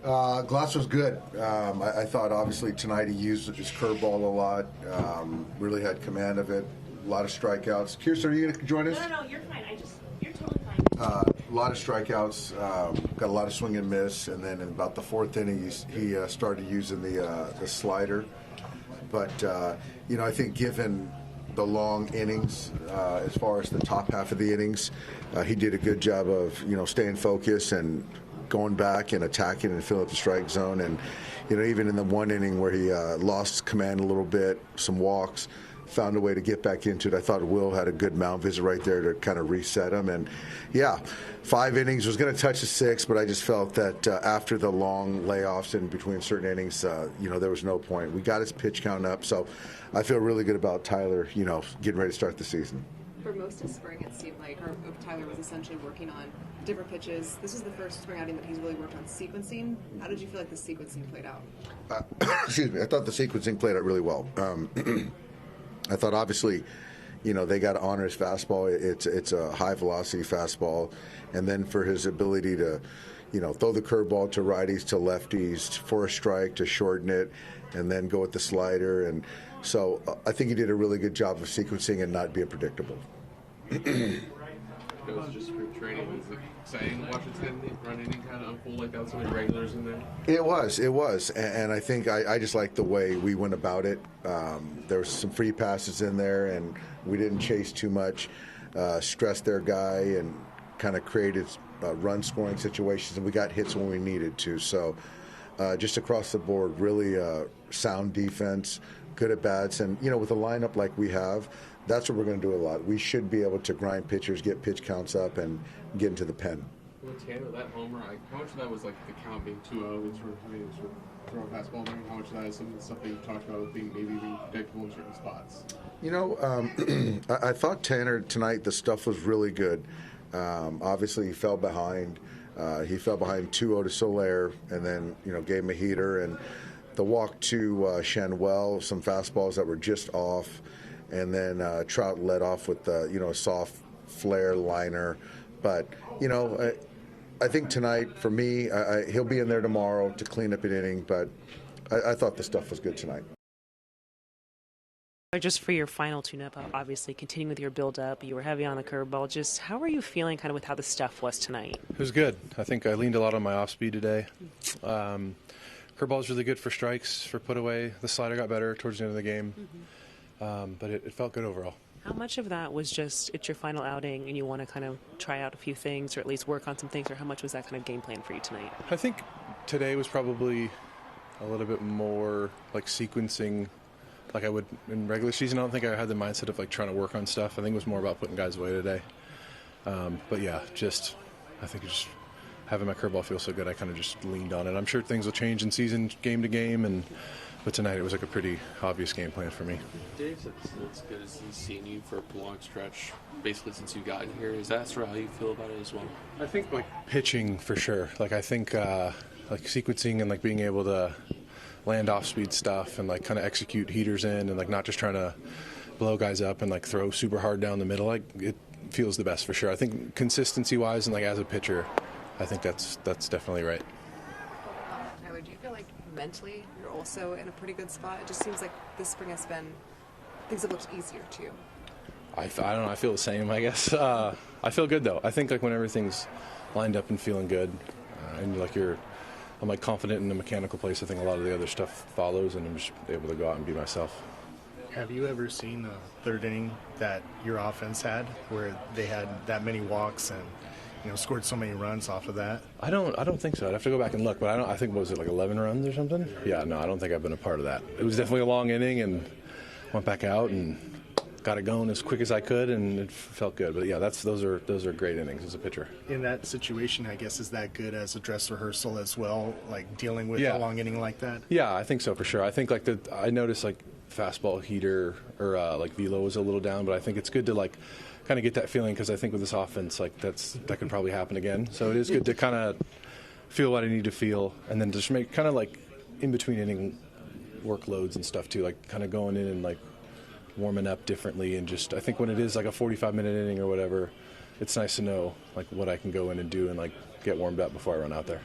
Glass was good. I thought obviously tonight he used his curveball a lot. Really had command of it. A lot of strikeouts. Kirsten, are you going to join us? No, you're fine. You're totally fine. A lot of strikeouts. Got a lot of swing and miss, and then in about the fourth inning, he started using the slider. But I think given the long innings, as far as the top half of the innings, he did a good job of staying focused and going back and attacking and filling up the strike zone. And even in the one inning where he lost command a little bit, some walks, found a way to get back into it. I thought Will had a good mound visit right there to kind of reset him. And 5 innings, was going to touch the 6, but I just felt that after the long layoffs in between certain innings, there was no point. We got his pitch count up, so I feel really good about Tyler, getting ready to start the season. For most of spring, it seemed like Tyler was essentially working on different pitches. This is the first spring outing that he's really worked on sequencing. How did you feel like the sequencing played out? Excuse me. I thought the sequencing played out really well. I thought obviously, they got to honor his fastball. It's a high velocity fastball, and then for his ability to, throw the curveball to righties, to lefties, for a strike, to shorten it, and then go with the slider. And so I think he did a really good job of sequencing and not being predictable. It was just spring training. Was it exciting watching 10-run inning kind of unfold like that with so many regulars in there? It was. And I think I just liked the way we went about it. There was some free passes in there, and we didn't chase too much, stress their guy, and kind of created run-scoring situations, and we got hits when we needed to. So just across the board, really sound defense, good at bats, and, with a lineup like we have, that's what we're going to do a lot. We should be able to grind pitchers, get pitch counts up, and get into the pen. With Tanner, that homer, how much of that was like the count being 2-0 and sort of throw a fastball there? How much of that is some of the stuff that you talked about with being predictable in certain spots? I thought Tanner tonight, the stuff was really good. Obviously, he fell behind. He fell behind 2-0 to Soler, and then gave him a heater, and the walk to Shanwell, some fastballs that were just off. And then Trout led off with a soft flare liner. But, I think tonight, for me, he'll be in there tomorrow to clean up an inning. But I thought the stuff was good tonight. Just for your final tune-up, obviously, continuing with your build-up, you were heavy on the curveball. Just how are you feeling kind of with how the stuff was tonight? It was good. I think I leaned a lot on my off-speed today. Curveball is really good for strikes, for put away. The slider got better towards the end of the game. But it felt good overall. How much of that was just it's your final outing and you want to kind of try out a few things or at least work on some things, or how much was that kind of game plan for you tonight? I think today was probably a little bit more like sequencing like I would in regular season. I don't think I had the mindset of like trying to work on stuff. I think it was more about putting guys away today. But yeah, I think just having my curveball feel so good, I kind of just leaned on it. I'm sure things will change in season, game to game, but tonight it was like a pretty obvious game plan for me. Dave said it's good as he's seen you for a long stretch, basically since you got here. Is that sort of how you feel about it as well? I think like pitching for sure. Like I think like sequencing and like being able to land off-speed stuff and like kind of execute heaters in and like not just trying to blow guys up and like throw super hard down the middle. Like it feels the best for sure. I think consistency-wise and like as a pitcher, I think that's definitely right. Tyler, do you feel like mentally you're also in a pretty good spot? It just seems like this spring things have looked easier to you. I don't know. I feel the same, I guess. I feel good though. I think like when everything's lined up and feeling good, and like I'm like confident in the mechanical place. I think a lot of the other stuff follows, and I'm just able to go out and be myself. Have you ever seen a third inning that your offense had, where they had that many walks and scored so many runs off of that? I don't think so. I'd have to go back and look, but I think, what was it, like 11 runs or something? Yeah, no, I don't think I've been a part of that. It was definitely a long inning, and went back out and got it going as quick as I could, and it felt good. But yeah, those are great innings as a pitcher. In that situation, I guess, is that good as a dress rehearsal as well, like dealing with a long inning like that? Yeah, I think so for sure. I think like I noticed like fastball heater or like velo was a little down, but I think it's good to like kind of get that feeling, because I think with this offense, like that could probably happen again. So it is good to kind of feel what I need to feel, and then just make kind of like in between inning workloads and stuff too, like kind of going in and like warming up differently. And just I think when it is like a 45-minute inning or whatever, it's nice to know like what I can go in and do and like get warmed up before I run out there.